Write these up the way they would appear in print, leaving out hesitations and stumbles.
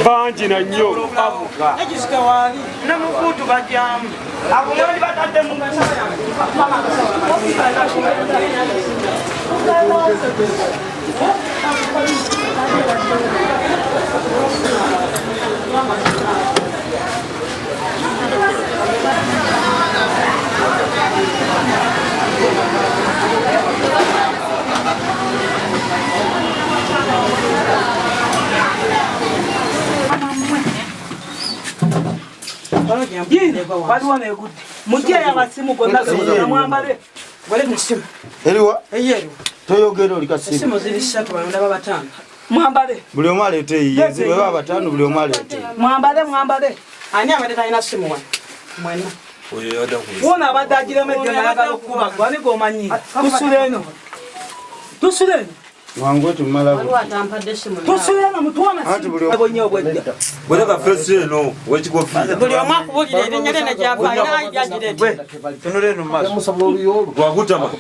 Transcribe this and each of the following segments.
bangi na nnyo namukutu bajamu abuyoni batadde mu waliwo negudde mujjeyo amasimu gonna mwambale eriwa eyeriwa toyogera oli kasimu simu ziri 3 balondaba batano mwambale buli omu aleete yiyezi bweba batano buli omu aleete mwambale ani abadde talina simu wano mwena wona abadde agiremejjo nayagala okuba gwani gomanyi tusuleno wangu tumala tusuleno mutuwanabonye obwedda bweraga fesi eno wekikofi buli omu akubulira erinnya lyene gyavaina gyagirete tunuleno maaso wakutama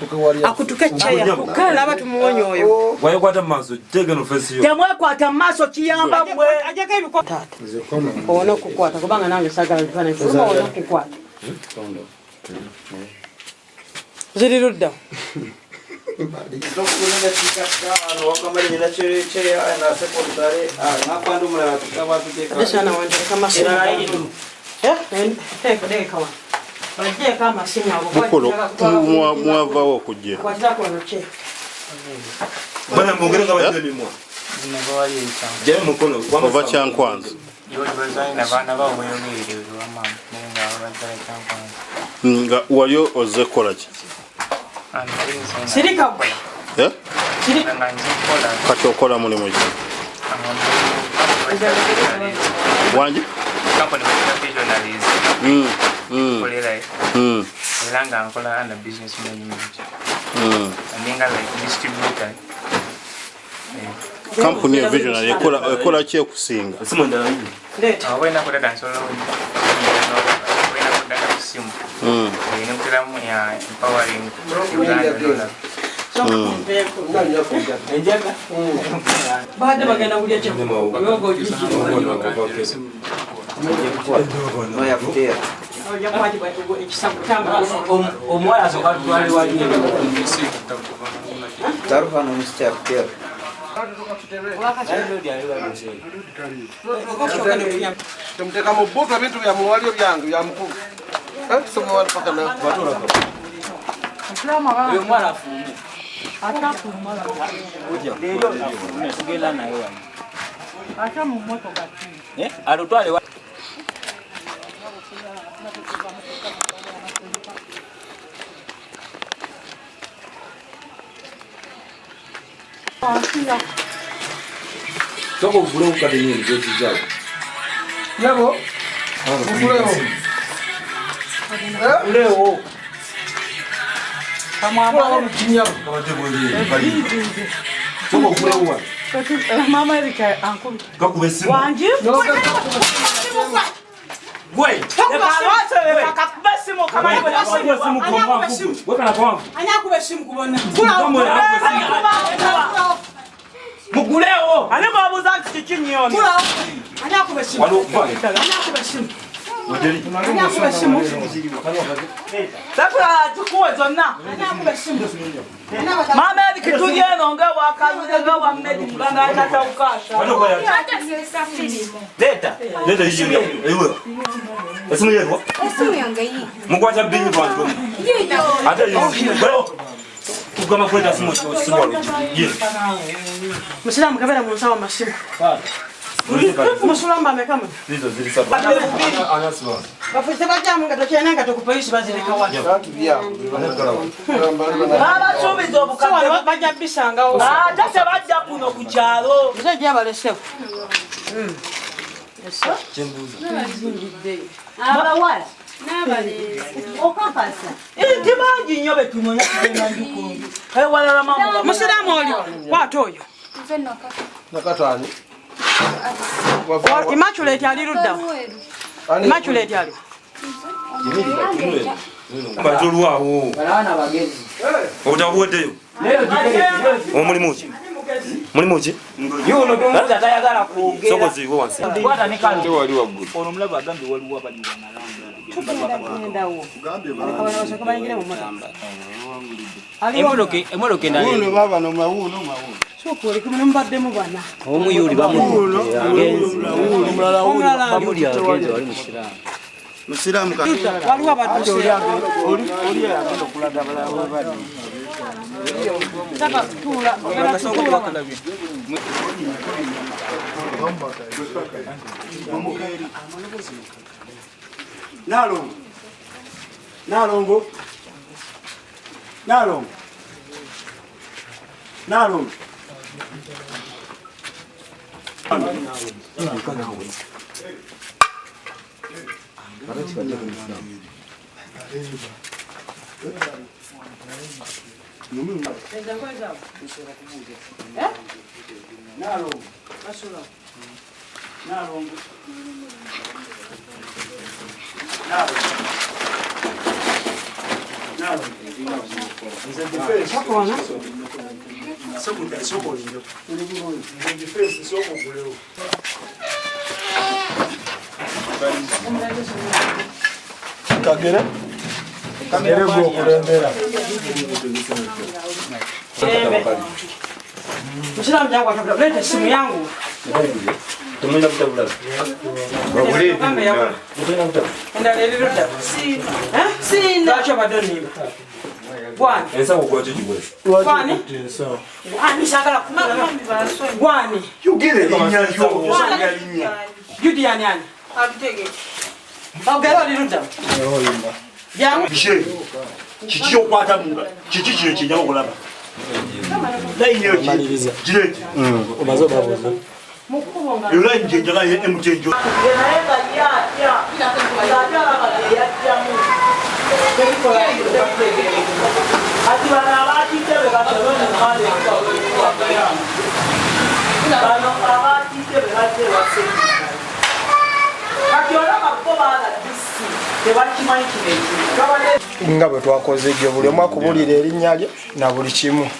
akutuke ceya kale naba tumuwonye oyo wayekwata mu maaso tegeno fesi yo temwekwata mu maaso kiyamba mwe ajako ebikotata owona okukwata kubanga nange sagala bifaananyi owona okukwata ziri ludda mwavawo okujja ova kyankwanza nga wali ozze kukolaki kati okola mulimu ki wangi era nga nkola under business management aninga like distributor kampuni ya visionary ekola ki ekusinga wena kudada nsolo wena kudada kusimu nemuteramu ya empowering Uganda baada bagenda kulya kyogo omwana asoka tutwale wali tarufa nomusityakuteera temuteka mu bbutu ebintu byamuwalio byange byamukulu omwana afuume tugenda naye alutwale soko bule ukate nyingi zozizawo yabo ulewo kamwamba mkinyabo soko bule uwa mama erika ankulu kakube simu wangi gwe kakube simu kama ibo na simu weka na kwangu anyakube simu kubona mugulewo ani babuza kikinyoni anyakube simu anyakube simu anyakube simu sakula tukuwe zonna anyakube simu mama erika tulieno nga wakazuze nga wa medi muganga atata ukasha leta hiyo ewe esimu yewa esimu yange yi mukwacha bingi bantu ate yo kugama kwenda simu ye musilamu kabera mu nsawa masimu musulamba mekama zizo zilisaba anaswa bafite bajamu nga tokyena nga tokupaisi bazireka wano baba subiza obukadde bajja bisangawo ate tebajja kuno ku kyalo nze gyabaleseko abawala n'abalezi okampasa tibangi nnyo betunonya kugenda njukunju ewalala mamu musiramu oli kwata oyo nakatani Immaculate ali ludda Immaculate ali batolwawo balaana bagezi obutabuweddeyo leero omulimu ki Mulimu ki? Yuno tumuza tayagala kwogera. Soko ziwo wansi. Kwata ne kale. Wali waggulu. Ono mulaba agambe waliwo abali emotoka endala omuyuli bamuli agenze wali musiraamu waliwo abatuuse Nalongo. Nalongo. Nalongo. Nalongo. Kagere? Kagere go kulembera. Mshiramu jangu atabula. Leta simu yangu. Tumenda kutabula. Wabuli. Enda lelilo da. Sina. Acha badoni. Gwani. Ensa kukoje jibwe. Gwani. Ani shakala kumama baswe. Gwani. Yugire inyanjo. Yudi yani yani. Abitege. Bagero liruda. Yangu. Bishe. Chichiyo kwata munga. Chichiyo chinyako kulaba. Lainyo chi. Jireti. Umazo babuza. Yola njenjala ye mjenjo. Nga bwe twakoze egyo buli omu akubulira erinnya lye na buli kimu.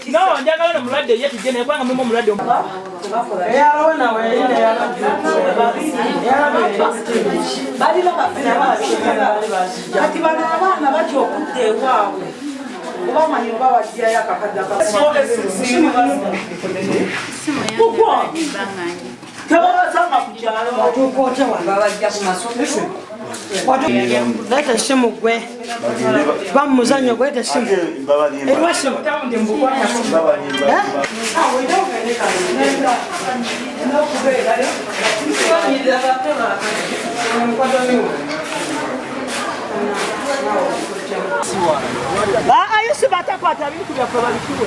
No, njagala no mulwadde ye tujene kwanga mumo mulwadde Eyalona weine kati bano abaana batya okudda ewaabwe obamanyi oba bajjayo akakadde tebabasanga ku kyalo batuuka wano babajja ku masomero leeta essimu gwe ba mu muzannyo gweta essimu eriwa essimu ayusi batakwata bintu byaffe babikuwe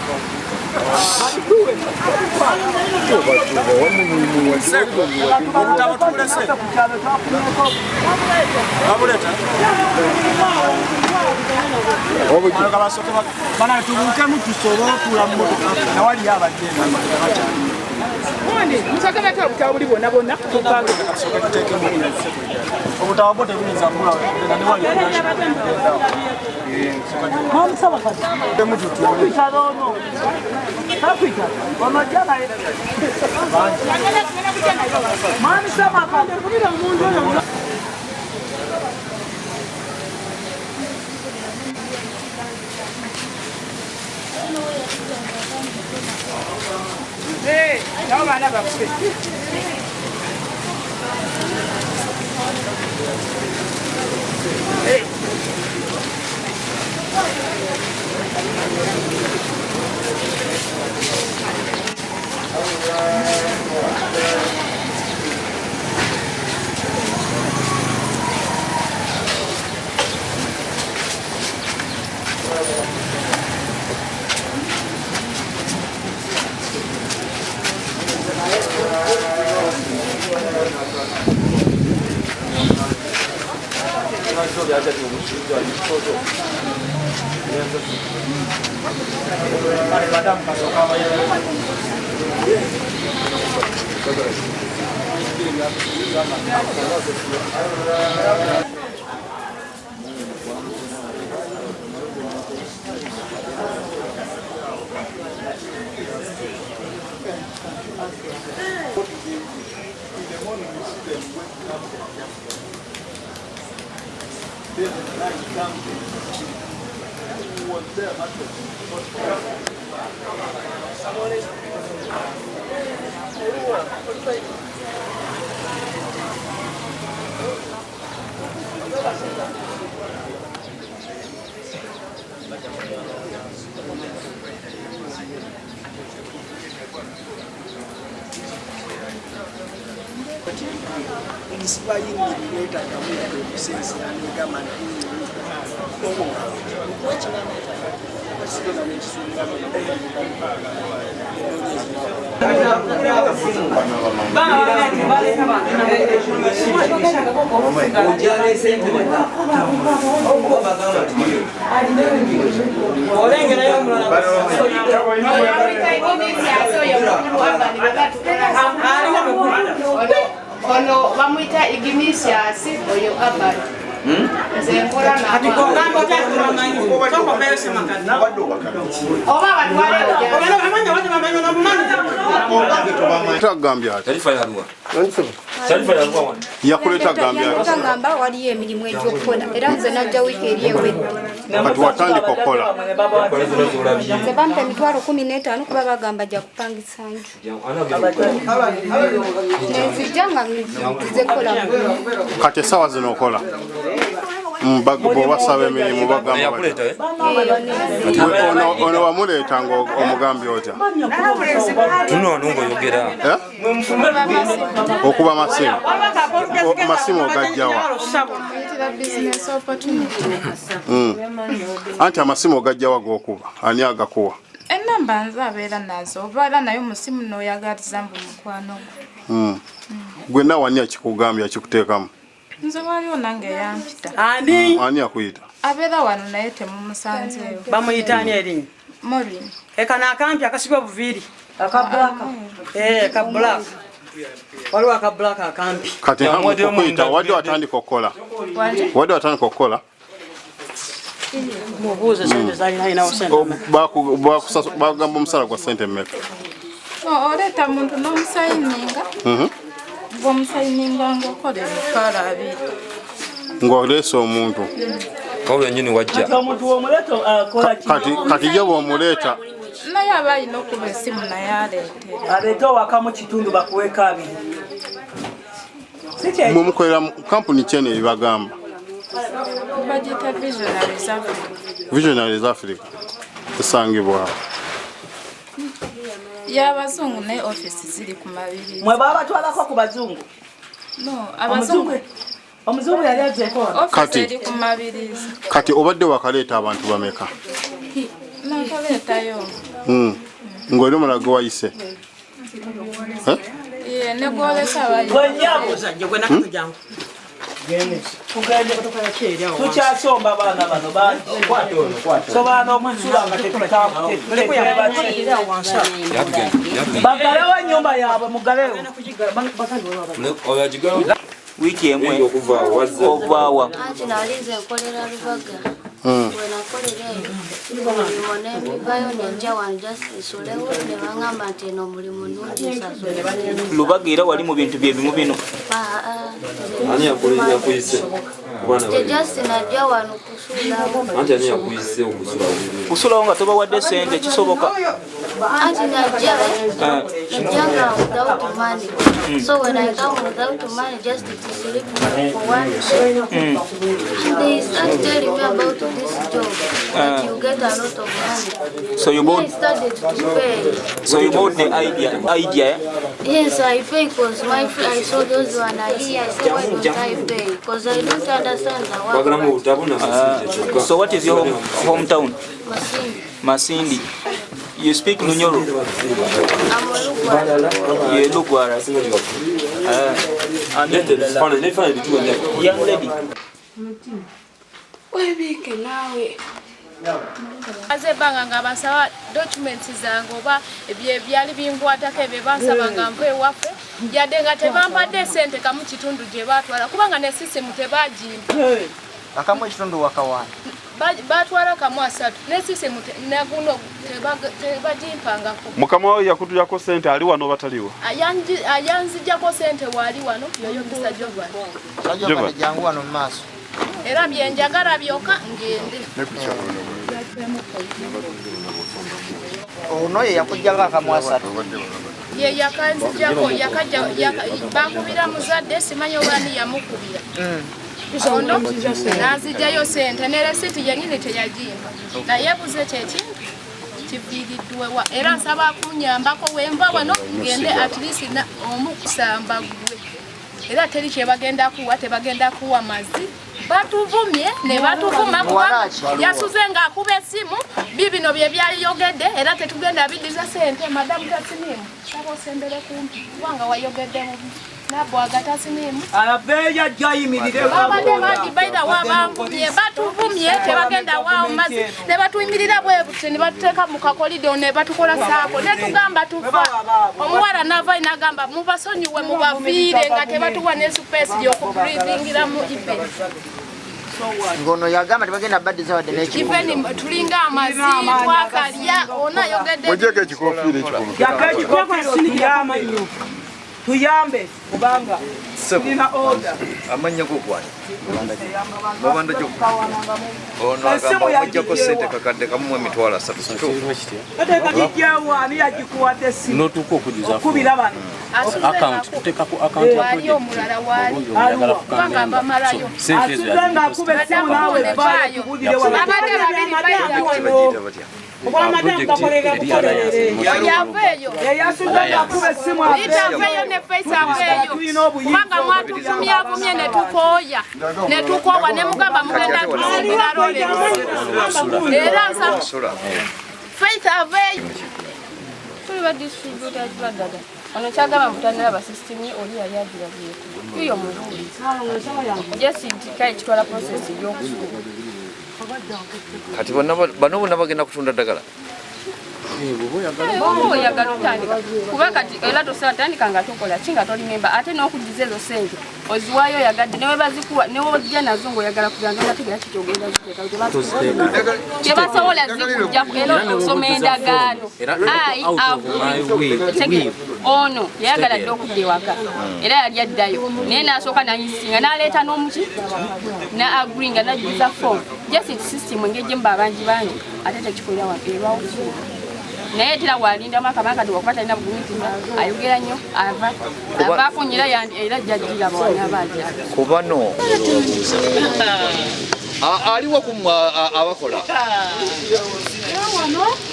Ono bamuita Ignatius oyo Abba. Nzenkola na. Atikongambo tatu mamanyi. Toko bele sema kati. Oba batwale oja. Obalo amanya watu mamanyi na mmanyi. Tagambya. Taarifa ya Arua. Taarifa ya Arua. Yakuleta gambya. Tangamba waliyo emirimu egy'okukola era nze najja wiiki eri ewedde. Kati watandika okukola. Nze bampa emitwalo 15 kuba bagamba gya kupangisa nju. Nenzijja nga nzize kukola. Kati essaawa zino okola. Bw'obasaba emirimu bagamba ono wamuleeta ng'omugambye otya? Tuno ng'oyogera. Okuba masimu. Masimu ogajjawa. Anti amasimu ogajjawa g'okuba. Ani agakuwa? Enamba nze abeera nazo oba era naye omusimu n'oyagaliza mbu mukwano gwe. Gwenna wani akikugambye akikuteekamu? Nze waliwo nange yampita. Ani akuyita? Abeera wano naye temumusanzeewo. Bamuyita ani erinnya? Morin. Ekana akampi akasibwa obuviiri. Akabulaka. Kabulaka. Waliwo akabulaka akampi. Kati okuyita wadde watandika okukola? Wadde watandika okukola? Mubuuze sente zalina ayinawo sente. Bagamba omusala gwa sente mmeka? Oleeta muntu n'omusayininga. Bw'omusayininga ng'okola emitwalo 2. Ng'oleese omuntu. Kawo yennyini wajja. Kati je bw'omuleeta. Naye aba alina okuba essimu naye aleetera. Aleete owaka mu kitundu bakuweeko 2. Mwe mukolera kampuni ki eno ebibagamba? Bagiyita Visionaries Africa. Visionaries Africa. Esangibwa. Y'abazungu ne office ziri ku Mabirizi. Mwe babatwalako ku bazungu? No, abazungu. Omuzungu yali azzeeko. Office eri ku Mabirizi. Kati obadde wakaleeta abantu bameka? Nakaleetayo. Ng'oli omulala gwe wayise? Ne gwolesa abayi. Tukyasomba abaana bano bangi. Sobaana okusula nga bagalewo ennyumba yaabwe mugalewo. Wiiki emwe ovaawa. Anti nalinze nkolera Lubaga. Wenakolera eyo nembivayo nenja wanjasulewo ne baŋŋamba nti eno omulimu nungi nsasule. Lubaga era wali mu bintu bye bimu bino. Ani yakuyise? Just najja wano kusulawo. Anti ani yakuyise okusulawo? Kusulawo nga tobawadde ssente kisoboka. Anti najja nga without money. So when I come without money just to sleep for 1 day. They start telling me about this job. That you get a lot of money. So you bought. I started to pay. So you bought the idea? Yes, I pay because my friend, I saw those one are here. I said, why don't I pay? Because I don't understand the work. So what is your hometown? Masindi. Masindi. You speak Lunyoro? I'm a Lugwara. You Lugwara. Young lady. Webike nawe Aze banga nga basaba documents zange oba byali binkwatako ebyo bansaba nga nve ewaffe yadde nga tebampadde ssente kamu kitundu gye baatwala kubanga ne sisitemu tebagimpa akamu ekitundu wakawaana batwala kamu 3 ne sisitemu naguno tebagimpangako. Mukama we yakutujako ssente ali wano bataliwa ayanzijjako ssente waali wano yoyo Mr. Jovan jangu wano mu maaso era byenjagala byokka ngende. ono ye yakujjako akamu 3 ye yakanzijjako bakubira muzadde simanyi obani yamukubira ono nazijjayo ssente ne resiti yenyini teyagimba naye buze kyekintu kiviiriddwewa era nsaba kunyambako wemba wano ngende at least omukusamba gwe era teri kyebagenda kuwa tebagenda kuwa mazi batuvumye ne batuvuma kuba yasuze ng'akuba essimu bibino bye byayogedde era tetugenda biddiza ssente madamu tasinimu saba osembere kumpi kubanga wayogedde mubi nabwaga tasinimu abeeya jayimirire babadde bagibaida wabamvumye batuvumye tebagenda waawo mazi ne batuyimirira bwe buti ne batuteeka mu kakolido ne batukola saako ne tugamba tufa omuwala nava inagamba mubasonyiwe mubafiire nga tebatuwa ne space y'okubreathingiramu event ngono yagamba tebagenda baddiza wadde n'ekiveni tulinga amazi twakalya ona yogedde ojeko ekikofiire ekikofiire tuyambe kubanga tulina order amanya gogwani babanda jo ono agamba ojjako ssente kakadde kamu emitwalo 3 ateka kijjawo ani yagikuwadde essimu notuuka okujuza okubira bano account tuteekako account ya wali omulala wali kubanga bamalayo asuze ng'akuba essimu naawe vaayo tukubudire abadde babiri bayita Itaveyo ne face aveyo kubanga mwatuvumyavumye ne tukooya ne tukoowa ne mugamba mugenda tusimbira lole era nsaba face aveyo tuli badistributa badada ono kyagamba mutanira basisitimi oli yali agira byetu yuyo mululi jesindika ekitwala process y'okusuula kati bano bonna bagenda kutunda ddagala oyagala otandika kuba kati era tosala tandika nga tokola ki nga tolimemba ate n'okujjuza ezo ssente oziwaayo oyagadde newe bazikuwa newojja nazo ng'oyagala kuganga nga tegera kikyogenda ziteeka tebasobola zikujjaku era osoma endagaano ono yayagala dde okudda ewaka era yali addayo naye n'asooka nayisinga n'aleeta n'omuki ne agri nga najjuza fomu just system engeri gye muba abangi bangi ate tekikolera wabeerwawufu naye tera walindamu akamanga kati wakuba talina bugumitiza ayogera nnyo avaako nyira era jjajjira bawana bajja kubano aliwo kumwe abakola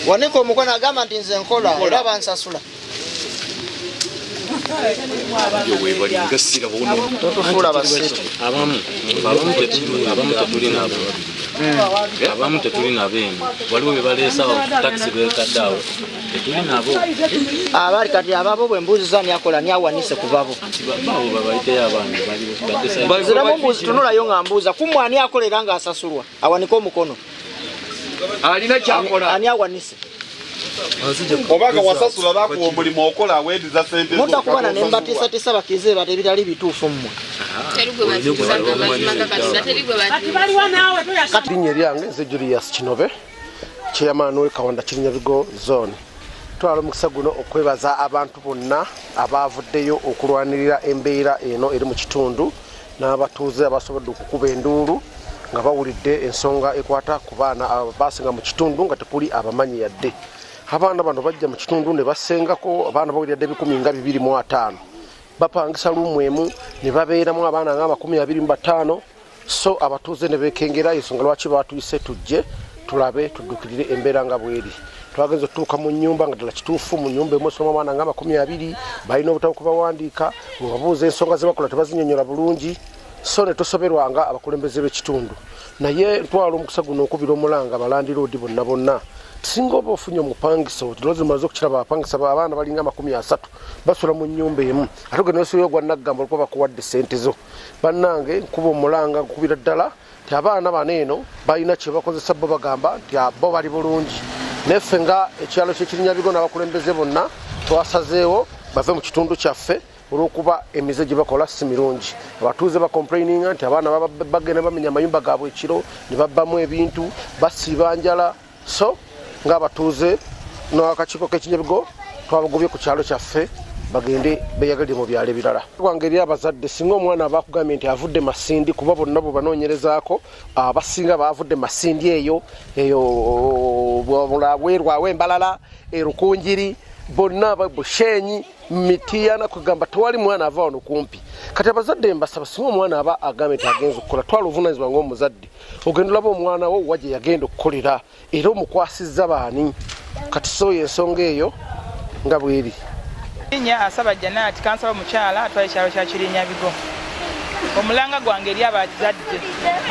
waneka omukono agamba nti nze nkola era bansasula totufuula basiru abamu tetuli nabo eno waliwo bye baleesawo takisi bekaddeawo tetuli nabo abali kati ababo bwe mbuuziza ani akola ani awanise ku babo baabo babayiteyo abaana baziramu mbuuzi tunulayo nga mbuuza kumwe ani akolera ng'asasulwa awanike omukono alina kyakola ani awanise obaga wasasula bakuwa omulimu okola aweediza ssente mutakubana ne mbatiisatiisa bakize bate ebitali bituufu mmwe linnya eryange nze Julius Kinobe chairman we Kawanda Kirinyabigo zone twala omukisa guno okwebaza abantu bonna abaavuddeyo okulwanirira embeera eno eri mu kitundu n'abatuuze abasobodde okukuba enduulu nga bawulidde ensonga ekwata ku baana abasinga mu kitundu nga tekuli abamanyi yadde abaana bano bajja mu kitundu ne basengako abaana bawulidde 225 bapangisa lumu emu ne babeeramu abaana nga 25 so abatuuze ne bekengera ensonga lwaki batuyise tujje tulabe tuddukirire embeera nga bweri twagenza otutuuka mu nnyumba nga ddala kituufu mu nnyumba emu esoma abaana nga 20 balina obutabo kubawandiika ngababuuza ensonga ze bakola tebazinyonyola bulungi so ne tosoberwanga abakulembeze b'ekitundu naye ntwala omukisa guno okubira omulanga balandiroodi bonna bonna singa oba ofunye omupangiso tilozi maze okukiraba abapangisa abaana balinga 30 basula mu nnyumba emu ate ogenda osuyo gwa naggamba olikuba bakuwadde ssente zo bannange nkuba omulanga nkubira ddala nti abaana bano eno balina kye bakozesa bo bagamba nti bo bali bulungi neffe nga ekyalo ky'Ekirinyabigo n'abakulembeze bonna twasazeewo bave mu kitundu kyaffe olw'okuba emize gye bakola si mirungi. Abatuuze bacomplaininga nti abaana bagenda bamenya amayumba gaabwe ekiro ne babbamu ebintu basiiba njala. So ng'abatuuze n'akakiiko k'Ekinyabigo twabagobye ku kyalo kyaffe bagende beyagalire mu byalo ebirala. Gwange eri abazadde singa omwana abakugambye nti avudde Masindi kuba bonna bwe banoonyerezaako abasinga baavudde Masindi eyo Bwerwawe Mbalala Rukunjiri bonna Bushenyi Mitiyana kugamba tewali mwana ava wano kumpi. Kati abazadde mbasaba singa omwana aba agambye nti agenza okukola twala obuvunaanyizibwa ng'omuzadde ogenda olaba omwana wo wagye yagenda okukolera era omukwasizza baani. Kati so y'ensonga eyo nga bweri. Nya asaba Janati kansala omukyala atwala ekyalo kya Kirinyabigo. Omulanga gwange eri abazadde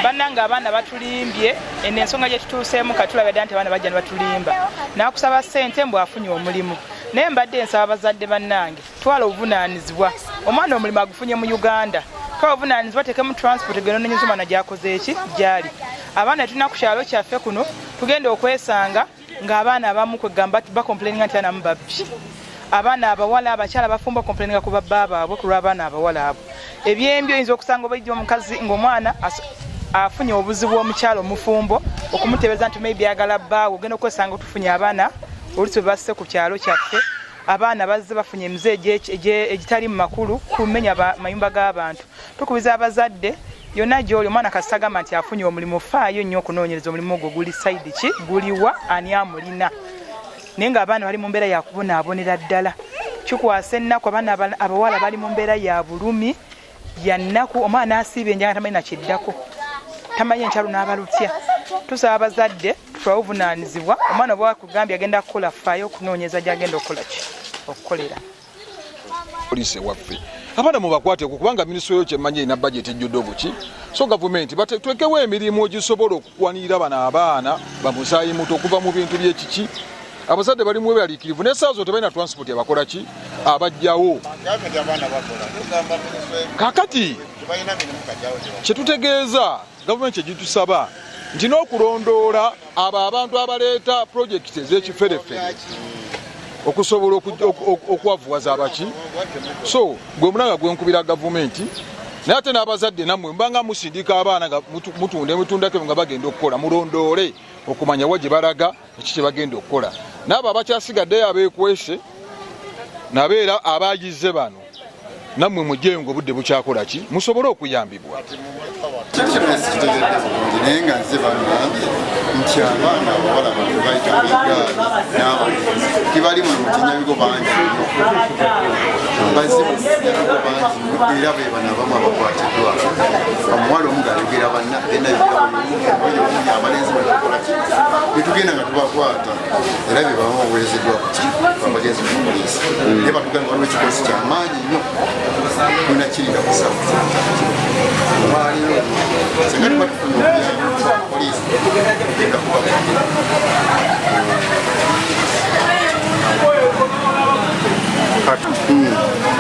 bannanga abaana batulimbye eno ensonga gye tutuuseemu katulabadde nti abaana bajja ne batulimba n'akusaba ssente mbw afunye omulimu naye mbadde nsaba abazadde bannange twala obuvunaanyizibwa omwana omulimu agufunye mu Uganda twala obuvunaanyizibwa tekemu transport genonenyeza omwana gyakoze eki gyali abaana tulina ku kyalo kyaffe kuno tugenda okwesanga ng'abaana abamu kwegamba bakomplaininga nti anamu babbi abaana abawala abakyala bafumba complaininga ku babba baabwe ku lw'abaana abawala abo ebyembi oyinza okusanga obaijja omukazi ng'omwana afunye obuzibu omukyalo omufumbo okumutebeza nti maybe agala bbaawe ogenda okwesanga tufunye abaana olusi bwe basse ku kyalo kyaffe abaana bazze bafunye emize egitali mu makulu kumenya mayumba g'abantu. Tukubiza abazadde yonna gy'oli omwana kasitagamba nti afunye omulimu faayo nnyo okunoonyereza omulimu ogwo guli sayidi ki guliwa ani amulina naye ng'abaana bali mu mbeera yakubonaabonera ddala kikwasa ennaku abaana abawala bali mu mbeera ya bulumi ya nnaku omwana asiiba enjanga tamanyi nakiddako tamanyi enkyalo n'abalutya. Tusaba abazadde tutwale obuvunaanyizibwa omwana bwe wakugambye agenda kukola faayo okunoonyeza gy'agenda okukola ki okukolera poliisi waffe abaana mubakwate kubanga minisitule kyemmanyi erina bajeti ejjudde obuki so gavumenti twekewo emirimu egisobola okukwanirira bano abaana bamusaayi muto okuva mu bintu by'ekiki abazadde bali mu baliikirivu n'essaawa zo tebalina transport abakola ki abajjawo kakati kyetutegeeza gavumenti egitusaba nti n'okulondoola abo abantu abaleeta purojekiti ez'ekiferefere okusobola okwavuwaza abaki so gwe munanga gwenkubira gavumenti naye ate n'abazadde nammwe mbanga musindika abaana nga mutunda emitundako nga bagenda okukola mulondoole okumanya wa gye balaga eki kye bagenda okukola n'abo abakyasigaddeyo abeekwese nabeera abaagizze bano nammwe mujjeyo ng'obudde bukyakola ki musobole okuyambibwa naye nga nze bangambye nti abaana abawala bantu bayita egaali n'abalenzi tibalimu mu Kinyabigo bangi bazibu Kinyabigo bangi era be bano abamu abakwatiddwa omuwala omu ng'ayogera banna enayogera abalenzi banakola ki netugenda nga tubakwata era bye bamu obuwerezeddwa ku ki abagenzi mu poliisi naye batugamba waliwo ekikosi ky'amaanyi nnyo tulina kirira kusawo senga tuba tufuna obuyambi poliisi genda kuba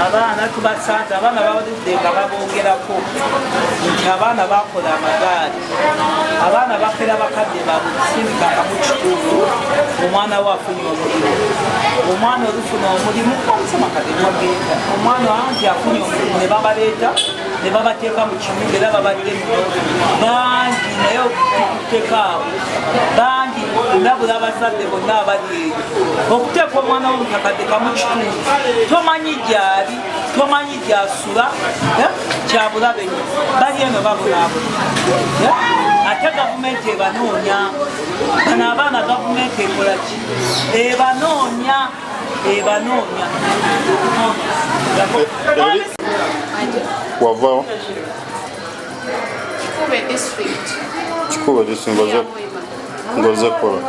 abaana tubasanze abaana babadde nga baboogerako nti abaana bakola amagaali abaana bafera bakadde babusimbikanga mu kitundu omwana we afunye omulimu omwana olufuna omulimu omusoma kadde mwagenda omwana wanti afunye omulimu ne babaleeta ne babateeka mu kimundu era babadde bangi naye okuteekaawo bangi ndabula abazadde bonna abali eyo okuteeka omwana w'omutakadde kamu kitundu tomanyi gyali tomanyi gyasula kyabulabe bali eno babonaabona ate gavumenti ebanoonya bano abaana gavumenti ekola ki ebanoonya wavaawo kikuba district ngoze kola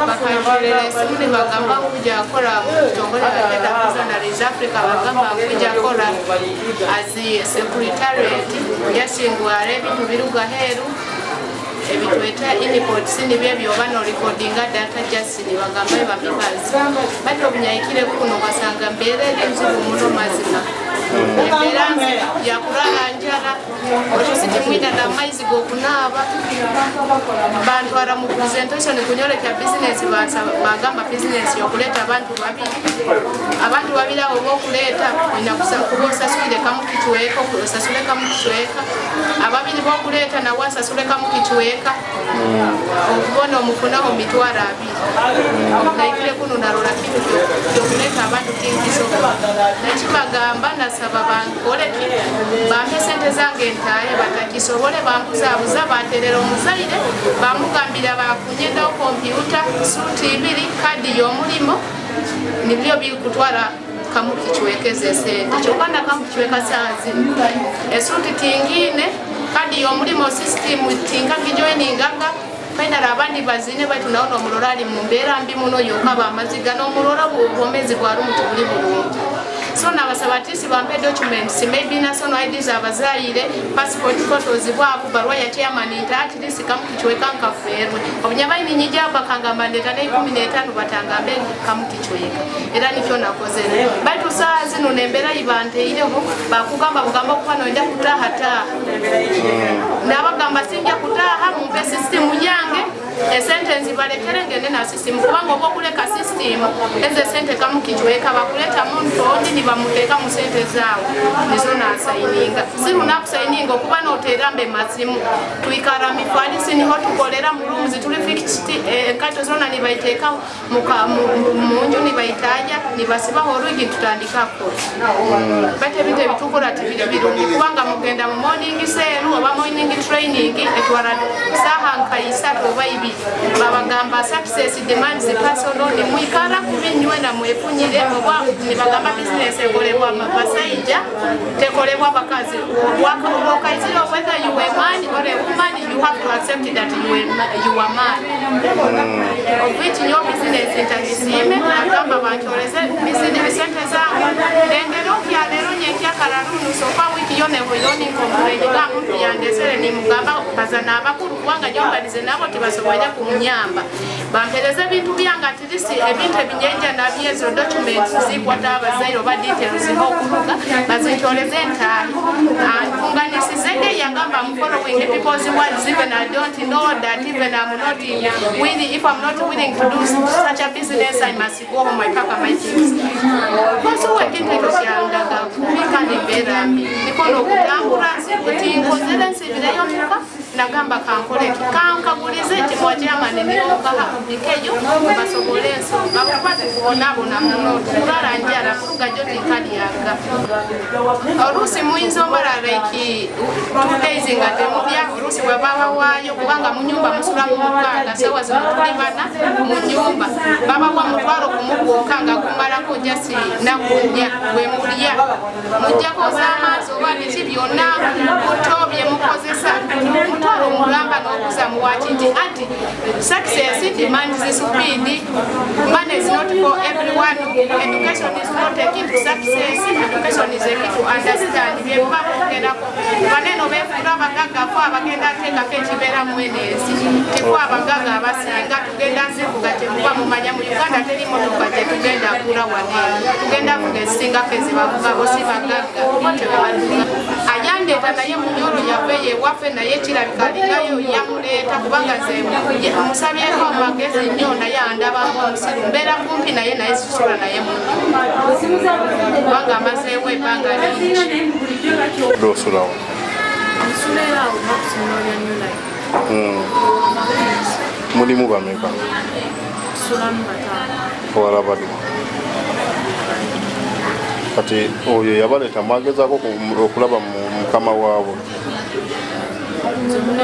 bakajulira esimu ne bagamba kujja kola mu kitongole bagenda kuzana East Africa bagamba kujja kola as secretariat yasingwala ebintu biruga heru ebitweta imports nibyo byoba no recordinga data just ni bagamba bamibazi bato bunyayikire kuno basanga mbere enzibu muno mazima embeera nzi yakulala njala otusitimwina namaizi gokunaaba bantwala mu presentation kunyolekya bizinesi bagamba bizinesi yokuleeta abantu babiri abo bokuleeta olina kuba osasulire kamu kichweka osasule kamu kichweka ababiri bokuleeta nawe asasule kamu kichweka okubona omufunaho mitwalo 2 naikire kuno nalola kintu kyokuleeta abantu kinkisoka nekibagamba nasaba bankoleki bampe sente zange entaye batakisobole bambuzabuza baterera omuzaire bamugambira bakunyendawo kompyuta suuti 2 kadi y'omulimo nibyo biri kutwala kamu kichwekeze sente kyokanda kamu kichweka saa zino esuuti tingine kadi y'omulimo system tinga kijoininganga fainala abandi bazine baitu naona omulora ali mu mbeera mbi muno yokka bamaziga n'omulora bwomezi gwali mutubuli bulungi so nabasabatisi bampe documents maybe national IDs abazaire passport photos bwabo barua ya chairman at least kamu kichweka nkaferwe obunyabaini nyijaba kanga mandeta na 15 batangambe kamu kichweka era nikyo nakoze baitu saa zino nembera ibante ileho bakugamba bugamba kupano enda kutahata nabagamba sinja kutaha mumpe system yange esentence balekere ngende na system kubanga obokuleka system eze sente kamu kichweka bakuleta muntu ondi ni bamuteka mu sente zaawo nizo nasaininga siru nakusaininga okuba noterambe mazimu tuikara mifalisi niho tukolera mu rooms tuli fixed enkato zona nibaiteeka munju nibaitaja nibasibaho olwigi tutandikako bate binte bitukola tibiri birungi kubanga mugenda mu morning seru oba morning training etwala saha nkaisatu oba 2 babagamba success demands personal ni mwikara kubinywe na mwefunyire oba nibagamba business ekolebwa mapasaija tekolebwa bakazi wakaiziro whether you are man or a woman you have to accept that you are man of which your business intakisime agamba banchoreze business center zangu endero kyalero nyekya kararunu sofa wiki yone hoyoni kompleni gamuntu yandesere ni mugamba bazana abakuru wanga jombalize nabo tibasoboye kumnyamba bampereze bintu byanga tirisi ebintu ebinyenja na byezo documents zikwata abazairo ba details ho kuruga bazitoleze ntahi kunganisizenge yagamba following because words even I don't know that even I'm not willing if I'm not willing to do such a business I must go home and pack my things because what kintu kyandaga kubika ni berami nikono kutambura kutingo zelensi bileyo muka nagamba kankoleki kankagulize kimwajama niniroka hakubikeyo basobolenso bakupate kubonabona muno kulala njala kuruga joti kadi yanga olusi muyinza omala like 2 days nga temubya olusi bwebaba waayo kubanga mu nyumba musula mu mukaaga sewa zino tulibana mu nyumba baba wa mutwalo kumubuukanga kumalako jasi nakulya bwe mulya mujjako z'amaazi oba biki byonna kutobye mukozesa mutwalo omulamba n'okuza muwakiti anti success demands speed money is not for everyone education is not a key to success education is a key to understand byeba kugerako baneno befura abagaga fo abagenda teka kekibera mwenezi tiko abagaga abasinga tugenda nzivuga temuba mumanya mu Uganda teri motoka je tugenda kura wanene tugenda kugesinga kezi bavuga bosi bagaga ajande tanaye munyoro yaveye wafe na yechira bikalingayo yamuleta kubanga zemu musabye ko magezi nyona yandaba musiru mbera kumpi naye naye susura naye mu kubanga amazewe banga lingi dosura Sulera umakusimanya nyula. mulimu bameka Sulamu batano. wala bali kati oyo yabaleta mwagezako okulaba mukama waabo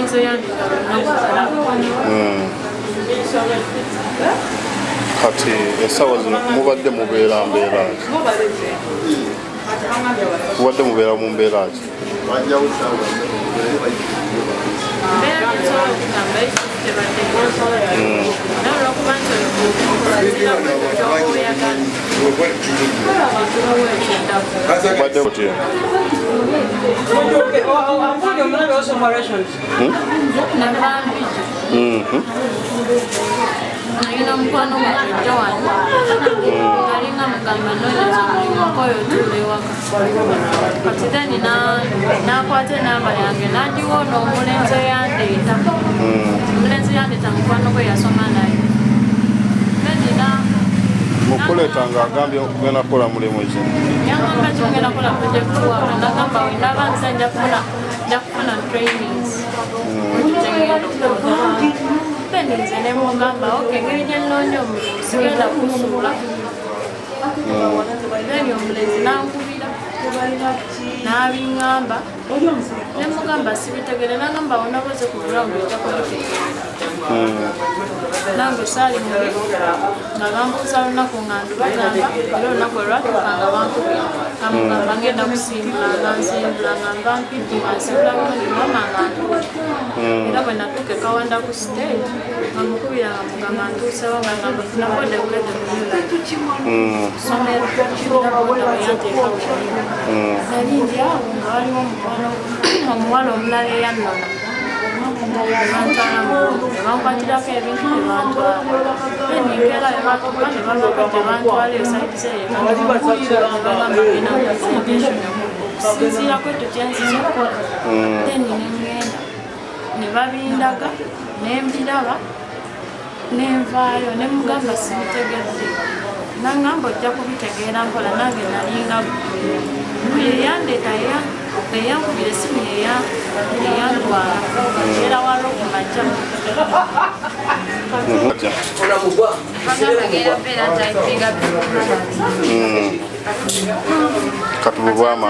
Nze yandi kati esawa zino mubadde mubeera mbeera mubadde mubeera mu mbeera ki badde kutya Nalina mukwano mujjajja wange alina namugamba nonyeza omulimu koyo tuule waka kati then nakwata enamba yange nagiwoona omulenzi eyandeeta omulenzi yandeeta mukwano gwe yasoma naye mukuleetanga agambye okugenda kukola mulimu ki yagamba kyogenda kukola projekti waka nagamba wendaba nsa nja kufuna trainings nze nemugamba oke engeri gyenoonya omulimu sigenda kusuula then omulenzi nankubira n'abiŋŋamba nemugamba sibitegere nagamba onaboze ku ground ojja kubitegeera nange saali mubi nga bambuuza lunaku nga ndubagamba era olunaku olwatuuka nga bankubira amugamba ngenda kusimbula nga nsimbula nga mba mpiddi nga nsimbula gundi mama nga ntuula era bwe natuuka ekawanda ku stage nga mukubira nga mugamba ntuusewo nga ngamba funa bode bulede muyula somero boda bweyanteeka mulimu nali ndi awo nga waliwo omuwala omulala eyannona bantwalabankwakirako ebintu nebantwala eningera ebatuka nebabakadde bantwala esaidi zeyekabagamba bina presentation okusinziira kwetu kyenziza okukola then nengenda nebabindaga nembiraba nenvaayo nemugamba sibitegedde nangamba ojja kubitegeera mpola nange nalinga yeyandeeta eyankubira esimu eyantwala era waliwo kumajja katububwama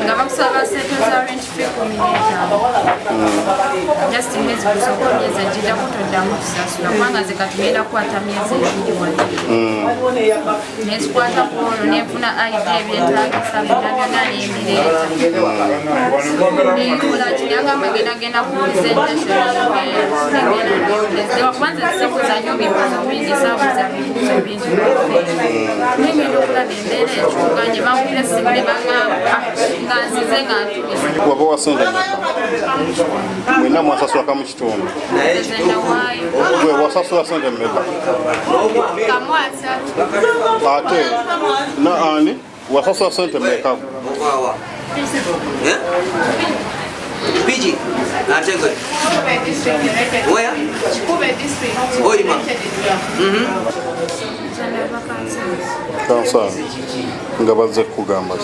nga bakusaba sente za rent fee 15 just mwezi gusooka myezi egijja kutoddamu kusasula kubanga nze katugenda kukwata myezi ebiri wali nezikwata kuolwo nenfuna id ebyetagisa byonna byonna nembireeta nekola kiryagamba gendagenda ku presentation kubanza zisekuza nnyo bibuzo bingi saabuza bibuzo bingi nengenda okulaba embeera ekyukanye bankubira essimu ne baŋŋamba nga nzize nga ntuuse waba wasente mwena mwasasula kamu kitundu zenawaayo gwe wasasula sente mmeka kamwasatu ate na ani wasasula sente mmeka Piji, atego. Where? Oima. Kansa. Nga bazze kugamba.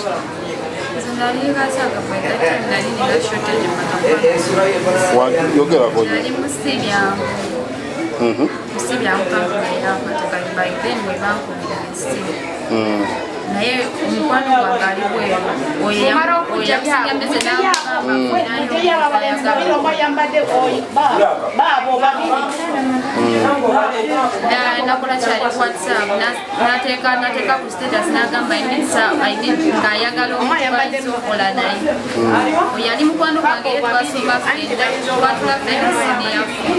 Yogera ko. naye omukwano gwange ali bweru nakola kyali whatsapp nateeka ku status nagamba ngaayagala omukwaniza okola naye oyali mukwano gwange ye twasooka twatulava emisimu yaffe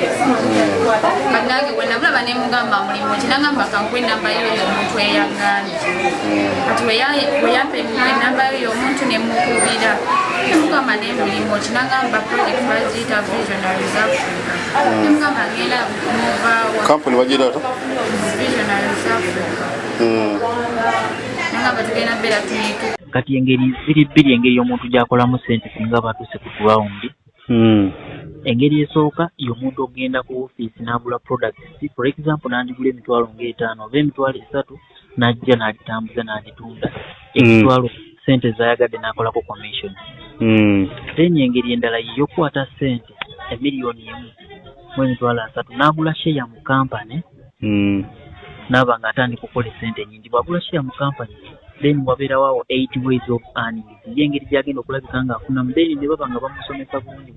kati nange bwe namulaba nemugamba mulimu kinagamba kankuwa enamba yoyo omuntu eyaganje kati weyampa enamba yo y'omuntu nemukubira nemugamba nemulimu kinagamba project bagiyita Visionaries Africa nemugamba ngenda muva kampuni bagiyita Visionaries Africa nagamba tugenda mbeera tuyitu kati engeri ziri bbiri engeri y'omuntu gy'akolamu sente singa batuuse ku ground engeri esooka y'omuntu ogenda ku ofiisi n'agula products for example nandigula emitwalo ng'etaano oba emitwalo 3 n'ajja n'agitambuza n'agitunda emitwalo sente zayagadde n'akolako commission then engeri endala y'okukwata sente emiliyoni 1 mu emitwalo 3 n'agula share mu kampani n'aba ng'atandika okukola sente nyingi bw'agula share mu kampani then wabeerawo 8 ways of earning ye engeri gy'agenda okulabika ng'afunamu then ne baba nga bamusomesa bulungi